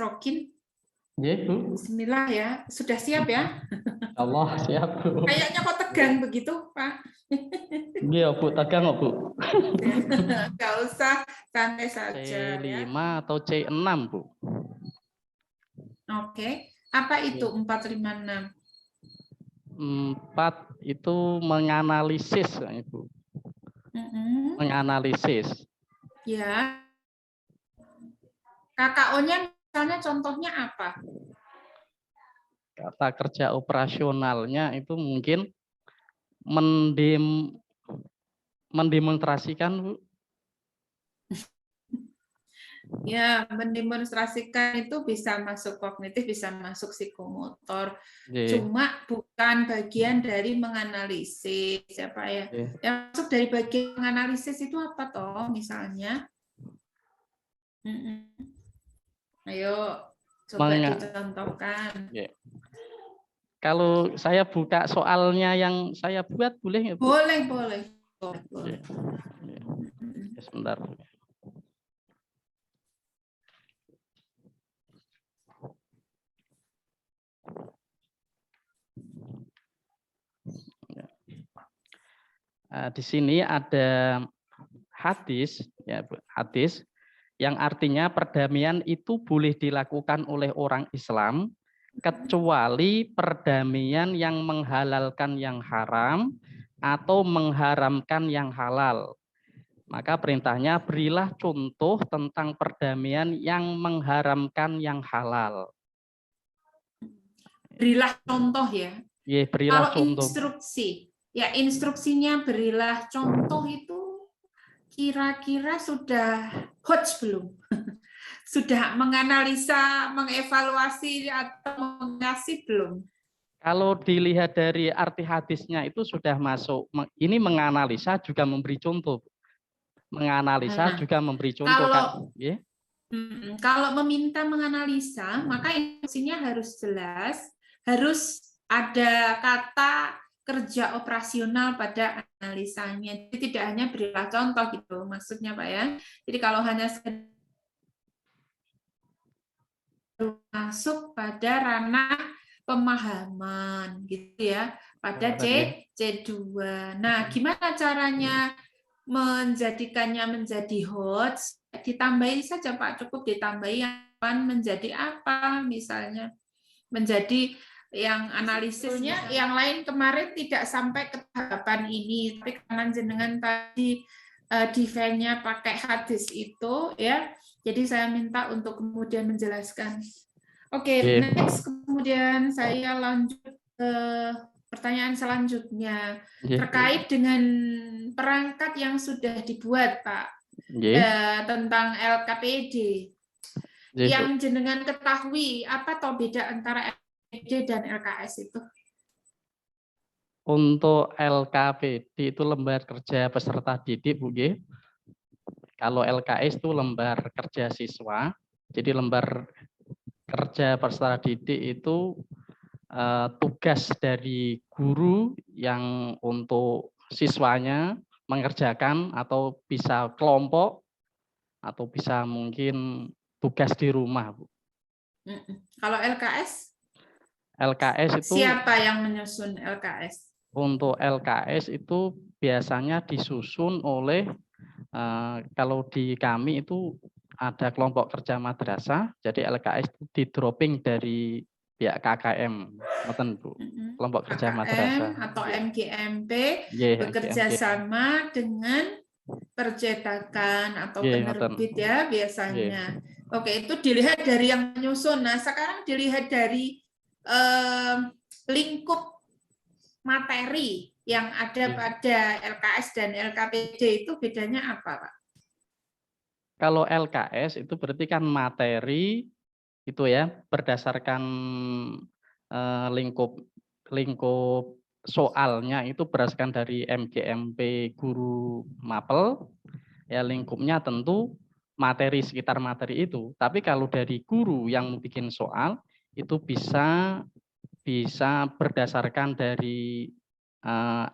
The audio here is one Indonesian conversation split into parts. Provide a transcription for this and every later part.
Rokin. Ya, Bu. Bismillah ya. Sudah siap ya? Allah siap, Bu. Kayaknya kok tegang begitu, Pak. Iya, Bu, tegang kok, Bu. Nggak usah, santai saja C5 ya. atau C6, Bu? Oke. Apa itu 456? 4 itu menganalisis, Ibu. Menganalisis. Ya. KKO-nya misalnya contohnya apa? Kata kerja operasionalnya itu mungkin mendemonstrasikan, Bu. Ya, mendemonstrasikan itu bisa masuk kognitif, bisa masuk psikomotor. Cuma bukan bagian dari menganalisis, siapa ya? Yang masuk dari bagian menganalisis itu apa toh misalnya? Ayo, coba dicontohkan. Kalau saya buka soalnya yang saya buat, boleh nggak, Bu? Boleh. Sebentar. Di sini ada hadis, ya, hadis yang artinya perdamaian itu boleh dilakukan oleh orang Islam kecuali perdamaian yang menghalalkan yang haram atau mengharamkan yang halal. Maka perintahnya berilah contoh tentang perdamaian yang mengharamkan yang halal. Berilah contoh ya. Berilah Kalau contoh. instruksi, ya instruksinya berilah contoh itu kira-kira sudah hot belum? Sudah menganalisa, mengevaluasi atau mengasih belum? Kalau dilihat dari arti hadisnya itu sudah masuk. Ini menganalisa juga memberi contoh. Menganalisa juga memberi contoh. Kalau meminta menganalisa, maka instruksinya harus jelas, harus ada kata kerja operasional pada analisanya. Jadi tidak hanya berilah contoh gitu, maksudnya Pak ya. Jadi kalau hanya masuk pada ranah pemahaman gitu ya, pada C2. Nah, gimana caranya menjadikannya menjadi hot? Ditambahi saja Pak, cukup ditambahi yang menjadi apa misalnya, menjadi yang analisisnya. Yang lain kemarin tidak sampai ke tahapan ini, tapi karena jenengan tadi defense-nya pakai hadis itu ya, jadi saya minta untuk kemudian menjelaskan. Oke, next kemudian saya lanjut ke pertanyaan selanjutnya terkait dengan perangkat yang sudah dibuat Pak tentang LKPD. Yang jenengan ketahui apa toh beda antara LKPD dan LKS itu? Untuk LKPD itu lembar kerja peserta didik, Bu. Kalau LKS itu lembar kerja siswa. Jadi lembar kerja peserta didik itu tugas dari guru yang untuk siswanya mengerjakan atau bisa kelompok atau bisa mungkin tugas di rumah, Bu. Kalau LKS? LKS itu siapa yang menyusun LKS? Untuk LKS itu biasanya disusun oleh kalau di kami itu ada kelompok kerja madrasah, jadi LKS itu di-dropping dari pihak KKM, Bu. Kelompok kerja madrasah atau MGMP bekerja sama dengan percetakan atau penerbit ya biasanya. Oke, itu dilihat dari yang menyusun. Nah, sekarang dilihat dari lingkup materi yang ada pada LKS dan LKPD itu bedanya apa, Pak? Kalau LKS itu berarti kan materi itu ya berdasarkan lingkup soalnya itu berdasarkan dari MGMP guru mapel, ya lingkupnya tentu materi sekitar materi itu. Tapi kalau dari guru yang bikin soal itu bisa berdasarkan dari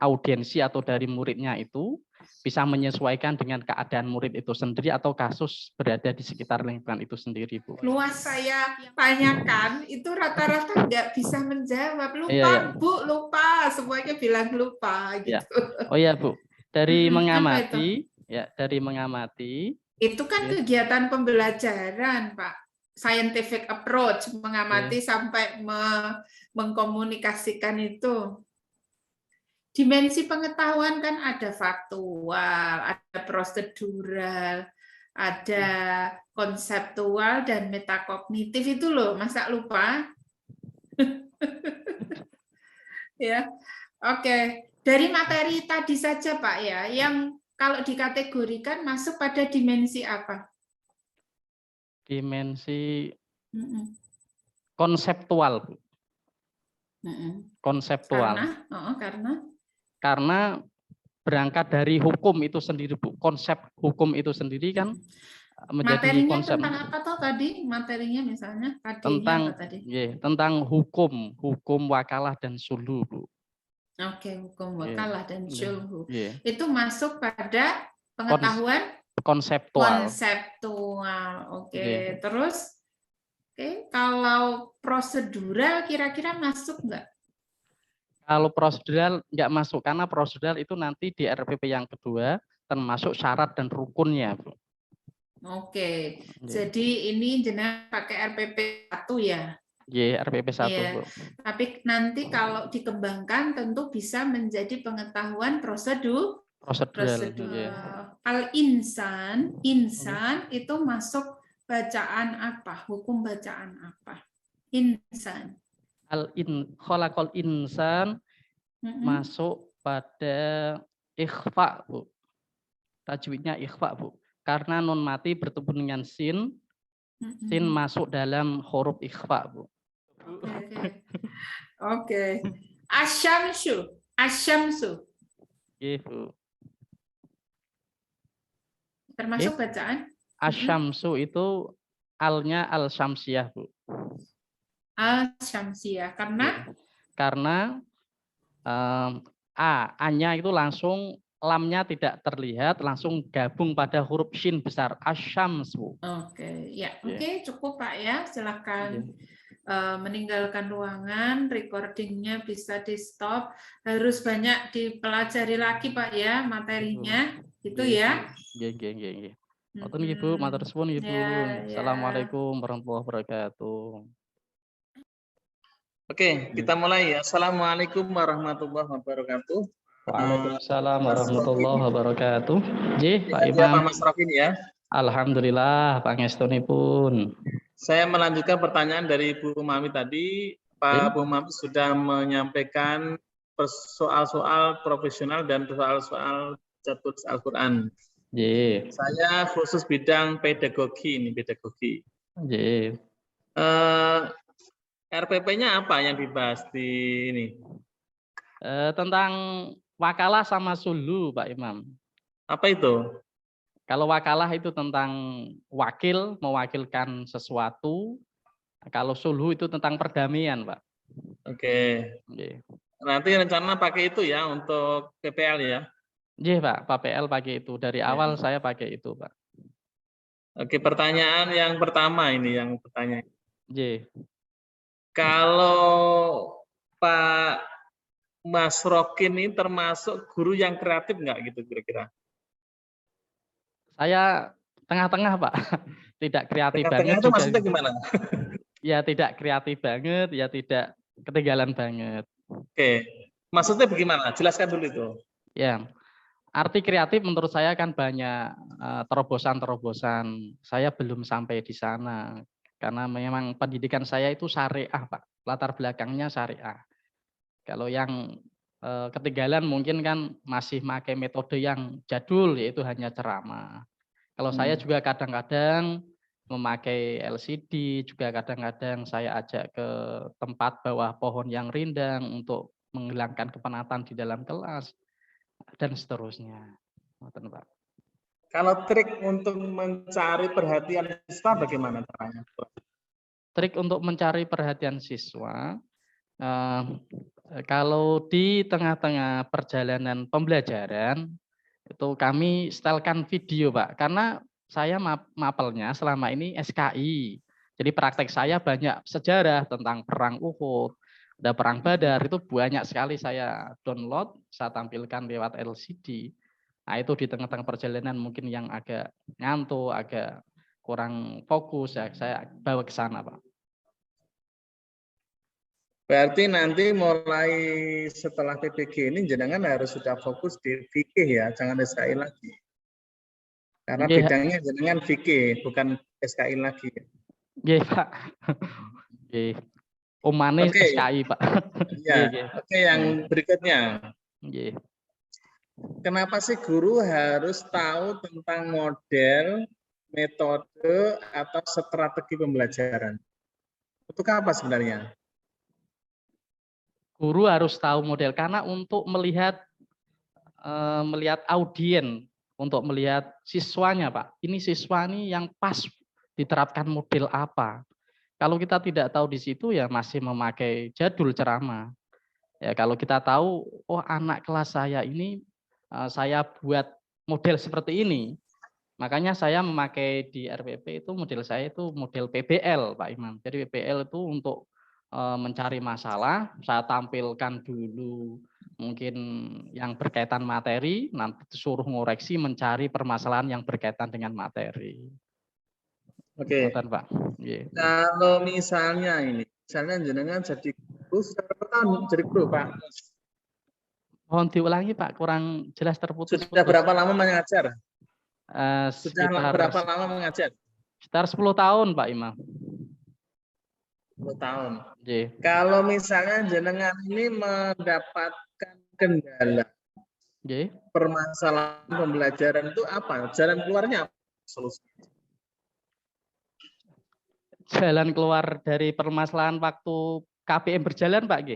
audiensi atau dari muridnya itu, bisa menyesuaikan dengan keadaan murid itu sendiri atau kasus berada di sekitar lingkungan itu sendiri, Bu. Luas saya tanyakan, itu rata-rata nggak bisa menjawab. Lupa, Iya, ya. Bu, lupa. Semuanya bilang lupa. Ya. Gitu. Oh ya, Bu. Dari Apa itu? mengamati, ya, dari mengamati. Itu kan kegiatan pembelajaran, Pak. Scientific approach, mengamati sampai mengkomunikasikan itu. Dimensi pengetahuan kan ada faktual, ada prosedural, ada konseptual dan metakognitif itu loh, masa lupa? Ya, oke. Dari materi tadi saja Pak ya, yang kalau dikategorikan masuk pada dimensi apa? Dimensi konseptual, Bu. Konseptual. Karena berangkat dari hukum itu sendiri, Bu. Konsep hukum itu sendiri kan menjadi materinya konsep. Tentang apa toh tadi? Materinya misalnya tentang apa tadi? Tentang hukum wakalah dan sulhu, Bu. Oke, hukum wakalah dan sulhu. Itu masuk pada pengetahuan konseptual. Oke, terus kalau prosedural kira-kira masuk nggak? Kalau prosedural nggak masuk, karena prosedural itu nanti di RPP yang kedua termasuk syarat dan rukunnya, Bu. Oke, jadi ini jenengan pakai RPP 1 ya? RPP 1, Bu. Tapi nanti kalau dikembangkan tentu bisa menjadi pengetahuan prosedural. Al-insan itu masuk bacaan apa? Hukum bacaan apa? Insan. Khalaqal insan masuk pada ikhfa, Bu. Tajwidnya ikhfa, Bu. Karena nun mati bertemu dengan sin masuk dalam huruf ikhfa, Bu. Oke. Asyamsu. Bu. Termasuk bacaan? Asyamsu itu alnya al-syamsiyah, Bu. Al-syamsiyah. Karena A-nya itu langsung, lamnya tidak terlihat, langsung gabung pada huruf shin besar, asyamsu. Oke, ya. Oke, cukup Pak ya. Silakan meninggalkan ruangan, recordingnya bisa di stop. Harus banyak dipelajari lagi Pak ya materinya, gitu ya. Nggih. Ngoten nggih Bu, matur suwun nggih Bu. Assalamualaikum warahmatullahi wabarakatuh. Oke, kita mulai ya. Assalamualaikum warahmatullahi wabarakatuh. Waalaikumsalam warahmatullahi wabarakatuh. Pak Pak Imam. Mas Rafin ya. Alhamdulillah, pangestunipun. Saya melanjutkan pertanyaan dari Bu Mami tadi. Pak Bu Mami sudah menyampaikan soal-soal profesional dan soal-soal tertulis Al-Quran. Saya khusus bidang pedagogi ini, pedagogi. RPP-nya apa yang dibahas di ini? Tentang wakalah sama sulhu, Pak Imam. Apa itu? Kalau wakalah itu tentang wakil, mewakilkan sesuatu. Kalau sulhu itu tentang perdamaian, Pak. Oke. Nanti rencana pakai itu ya untuk PPL ya? Iya, Pak. PPL pakai itu. Dari awal saya pakai itu, Pak. Oke, pertanyaan yang pertama ini yang bertanya. Kalau Pak Mas Rokin ini termasuk guru yang kreatif nggak gitu kira-kira? Saya tengah-tengah, Pak. Tidak kreatif banget. Itu maksudnya gimana? Ya tidak kreatif banget, ya tidak ketinggalan banget. Oke, maksudnya bagaimana? Jelaskan dulu itu. Ya, arti kreatif menurut saya kan banyak terobosan-terobosan. Saya belum sampai di sana karena memang pendidikan saya itu syariah, Pak. Latar belakangnya syariah. Kalau yang ketinggalan mungkin kan masih pakai metode yang jadul, yaitu hanya ceramah. Kalau saya juga kadang-kadang memakai LCD, juga kadang-kadang saya ajak ke tempat bawah pohon yang rindang untuk menghilangkan kepenatan di dalam kelas, dan seterusnya. Pak. Kalau trik untuk mencari perhatian siswa bagaimana caranya? Trik untuk mencari perhatian siswa, kalau di tengah-tengah perjalanan pembelajaran, Itu kami setelkan video, Pak. Karena saya mapelnya selama ini SKI. Jadi praktek saya banyak sejarah tentang perang Uhud, ada perang Badar, itu banyak sekali saya download, saya tampilkan lewat LCD. Nah, itu di tengah-tengah perjalanan mungkin yang agak ngantuk, agak kurang fokus, ya saya bawa ke sana, Pak. Berarti nanti mulai setelah PPG ini jenengan harus sudah fokus di fikih ya, jangan SKI lagi. Karena Nggih, bidangnya jenengan fikih, bukan SKI lagi. nggih, Pak. Nggih. Umane Oke. SKI, Pak. Ya, Nggih, nggih. oke, yang berikutnya. Nggih. Kenapa sih guru harus tahu tentang model, metode, atau strategi pembelajaran? Untuk apa sebenarnya? Guru harus tahu model karena untuk melihat audien, untuk melihat siswanya, Pak. Ini siswa ini yang pas diterapkan model apa. Kalau kita tidak tahu di situ ya masih memakai jadul ceramah. Ya kalau kita tahu, oh anak kelas saya ini saya buat model seperti ini. Makanya saya memakai di RPP itu model saya itu model PBL, Pak Imam. Jadi PBL itu untuk mencari masalah, saya tampilkan dulu mungkin yang berkaitan materi, nanti suruh ngoreksi mencari permasalahan yang berkaitan dengan materi. Oke. Ngoten, Pak. Yeah. Kalau misalnya jenengan jadi guru, sudah berapa tahun jadi guru, Pak? Mohon diulangi, Pak, kurang jelas terputus. Sudah berapa lama mengajar? Sudah Sekitar berapa lama mengajar? Sekitar 10 tahun, Pak Imam. 10 tahun. Yeah. Kalau misalnya jenengan ini mendapatkan kendala, Yeah. permasalahan pembelajaran itu apa? Jalan keluarnya apa? Solusi. Jalan keluar dari permasalahan waktu KPM berjalan, Pak G?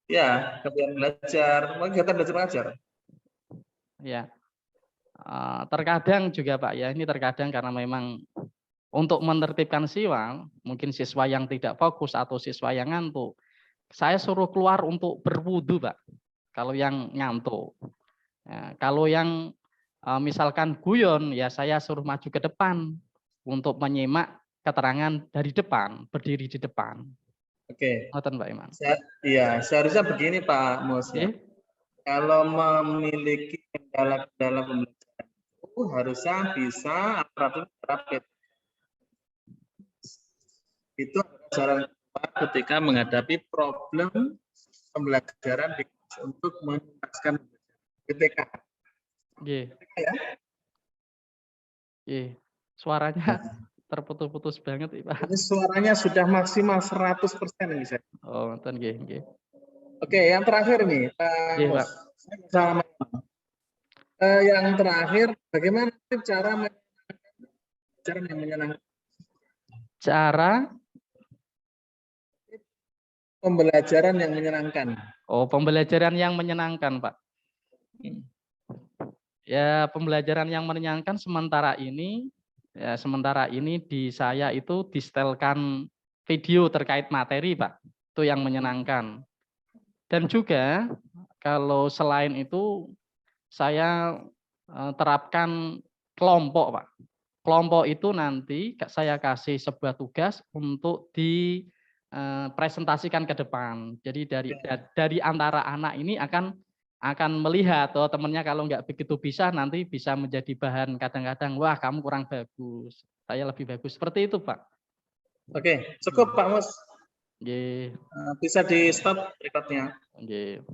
Ya, kemudian belajar, kegiatan belajar mengajar. Ya, terkadang juga Pak ya, ini terkadang karena memang untuk menertibkan siswa, mungkin siswa yang tidak fokus atau siswa yang ngantuk, saya suruh keluar untuk berwudu, Pak. Kalau yang ngantuk, ya, kalau yang misalkan guyon, ya saya suruh maju ke depan untuk menyimak keterangan dari depan, berdiri di depan. Oke. Ngoten, Pak Iman. Iya, seharusnya begini Pak Mus. Ya. Kalau memiliki kendala-kendala pembelajaran itu harusnya bisa aparatur terapit. Itu jalan keluar ketika menghadapi problem pembelajaran untuk menuntaskan PTK. Ya. Suaranya terputus-putus banget, Pak. Ini suaranya sudah maksimal 100% ini, saya. Oh, nggih. Oke, yang terakhir nih, Pak. Yang terakhir, bagaimana cara yang menyenangkan? Cara pembelajaran yang menyenangkan. Oh, pembelajaran yang menyenangkan, Pak. Ya, pembelajaran yang menyenangkan sementara ini di saya itu disetelkan video terkait materi, Pak. Itu yang menyenangkan. Dan juga kalau selain itu saya terapkan kelompok, Pak. Kelompok itu nanti saya kasih sebuah tugas untuk dipresentasikan ke depan. Jadi dari antara anak ini akan melihat temannya kalau nggak begitu bisa nanti bisa menjadi bahan kadang-kadang, wah kamu kurang bagus, saya lebih bagus. Seperti itu, Pak. Oke, cukup Pak Mus. Nggih. Bisa di stop recordnya. Nggih.